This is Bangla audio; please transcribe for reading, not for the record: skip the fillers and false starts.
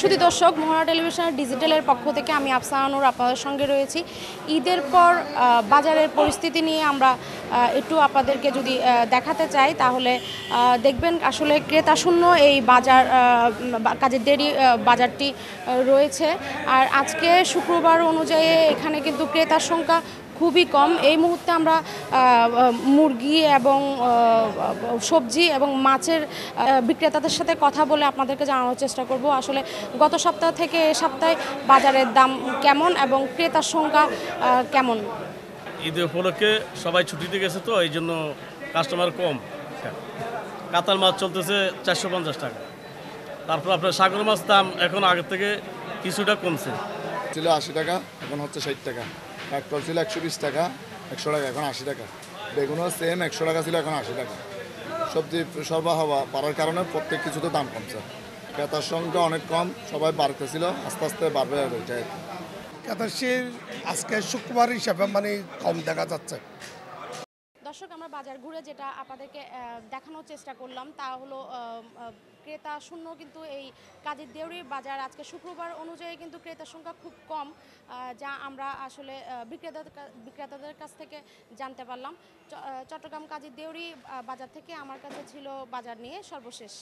সুধী দর্শক, মোহনা টেলিভিশনের ডিজিটালের পক্ষ থেকে আমি আফসানুর আপনাদের সঙ্গে রয়েছি। ঈদের পর বাজারের পরিস্থিতি নিয়ে আমরা একটু আপনাদেরকে যদি দেখাতে চাই, তাহলে দেখবেন আসলে ক্রেতা শূন্য এই বাজার কাজের দেরি বাজারটি রয়েছে। আর আজকে শুক্রবার অনুযায়ী এখানে কিন্তু ক্রেতার সংখ্যা খুবই কম। এই মুহূর্তে আমরা মুরগি এবং সবজি এবং মাছের বিক্রেতাদের সাথে কথা বলে আপনাদেরকে জানানোর চেষ্টা করব আসলে গত সপ্তাহ থেকে এ সপ্তাহে বাজারের দাম কেমন এবং ক্রেতার সংখ্যা কেমন। ঈদের উপলক্ষে সবাই ছুটিতে গেছে, তো এই জন্য কাস্টমার কম। কাতার মাছ চলতেছে 450 টাকা। তারপর আপনার সাগর মাছ দাম এখন আগের থেকে কিছুটা কমছে। ছিল 80 টাকা, এখন হচ্ছে 60 টাকা। ট্রাক্টর ছিল 120 টাকা, 100 টাকা, এখন 80 টাকা। বেগুনও সেম 100 টাকা ছিল, এখন 80 টাকা। সবজি সরবরাহ বাড়ার কারণে প্রত্যেক কিছুতে দাম কমছে। ক্রেতার সংখ্যা অনেক কম, সবাই বাড়তেছিল, আস্তে আস্তে বাড়বে আর এটাই। ক্রেতাশীল আজকে শুক্রবার হিসাবে মানে কম দেখা যাচ্ছে। দর্শক, আমরা বাজার ঘুরে যেটা আপনাদেরকে দেখানোর চেষ্টা করলাম তা হলো ক্রেতা শূন্য কিন্তু এই কাজের দেউরির বাজার আজকে শুক্রবার অনুযায়ী কিন্তু ক্রেতার সংখ্যা খুব কম, যা আমরা আসলে বিক্রেতাদের কাছ থেকে জানতে পারলাম। চট্টগ্রাম কাজের দেউরি বাজার থেকে আমার কাছে ছিল বাজার নিয়ে সর্বশেষ।